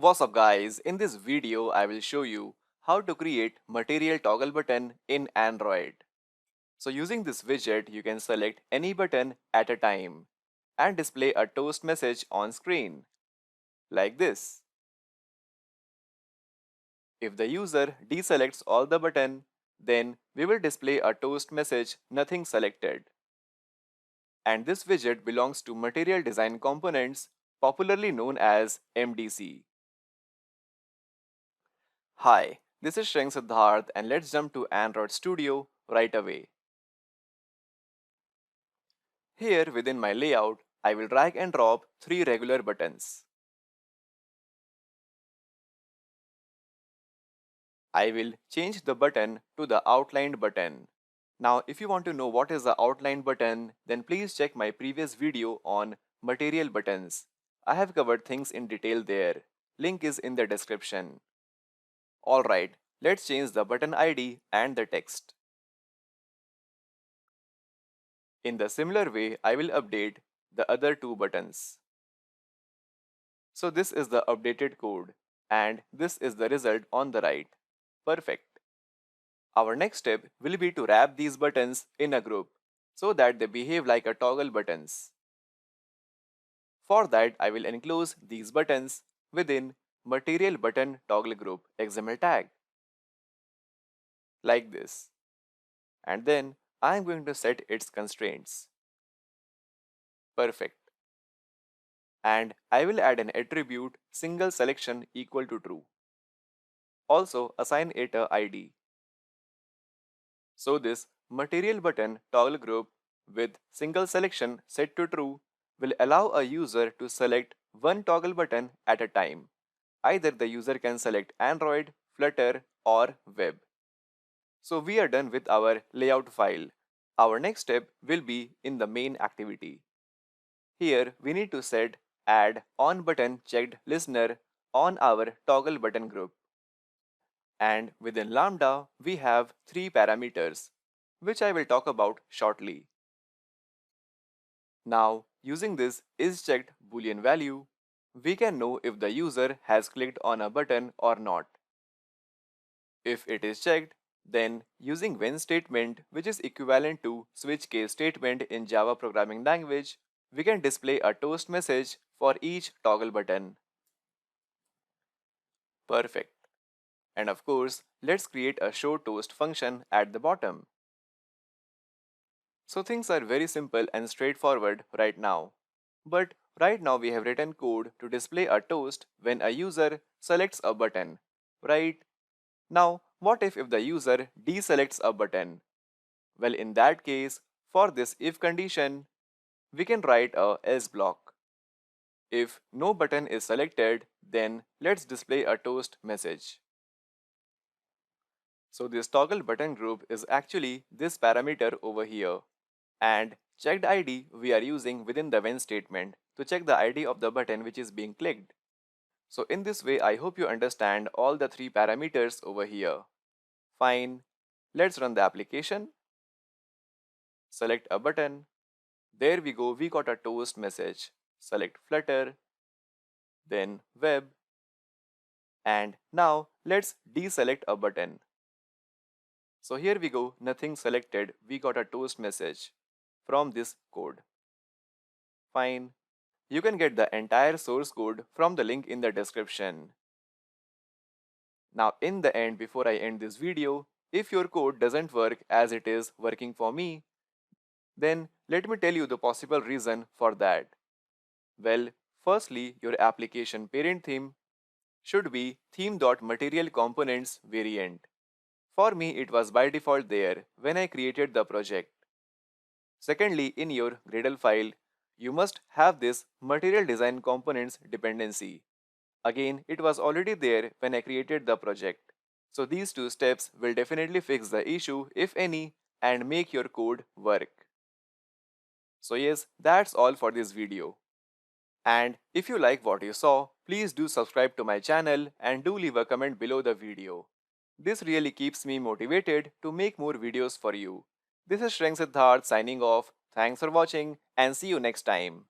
What's up guys, in this video I will show you how to create material toggle button in Android. So using this widget you can select any button at a time and display a toast message on screen like this. If the user deselects all the button, then we will display a toast message nothing selected. And this widget belongs to Material Design Components, popularly known as MDC. Hi, this is Sriyank Siddhartha and let's jump to Android Studio right away. Here within my layout, I will drag and drop 3 regular buttons. I will change the button to the outlined button. Now if you want to know what is the outlined button, then please check my previous video on material buttons. I have covered things in detail there. Link is in the description. Alright, let's change the button ID and the text. In the similar way, I will update the other 2 buttons. So this is the updated code and this is the result on the right. Perfect. Our next step will be to wrap these buttons in a group so that they behave like a toggle buttons. For that, I will enclose these buttons within material button toggle group XML tag like this. And then I am going to set its constraints. Perfect. And I will add an attribute singleSelection equal to true. Also assign it a ID. So this material button toggle group with singleSelection set to true will allow a user to select one toggle button at a time. Either the user can select Android, Flutter or web. So we are done with our layout file. Our next step will be in the main activity. Here we need to set addOnButtonCheckedListener on our toggle button group. And within Lambda, we have 3 parameters, which I will talk about shortly. Now, using this isChecked boolean value, we can know if the user has clicked on a button or not. If it is checked, then using when statement, which is equivalent to switch case statement in Java programming language, we can display a toast message for each toggle button. Perfect. And of course, let's create a show toast function at the bottom. So things are very simple and straightforward right now. But right now we have written code to display a toast when a user selects a button, right? Now, what if the user deselects a button? Well, in that case, for this if condition, we can write a else block. If no button is selected, then let's display a toast message. So this toggle button group is actually this parameter over here. And checked ID we are using within the when statement to check the ID of the button which is being clicked. So in this way, I hope you understand all the 3 parameters over here. Fine. Let's run the application. Select a button. There we go, we got a toast message. Select Flutter, then web. And now let's deselect a button. So here we go, nothing selected, we got a toast message from this code. Fine. You can get the entire source code from the link in the description. Now in the end, before I end this video, if your code doesn't work as it is working for me, then let me tell you the possible reason for that. Well, firstly, your application parent theme should be theme.materialComponents variant. For me, it was by default there when I created the project. Secondly, in your Gradle file, you must have this material design components dependency. Again, it was already there when I created the project. So these 2 steps will definitely fix the issue, if any, and make your code work. So yes, that's all for this video. And if you like what you saw, please do subscribe to my channel and do leave a comment below the video. This really keeps me motivated to make more videos for you. This is Sriyank Siddhartha signing off. Thanks for watching and see you next time.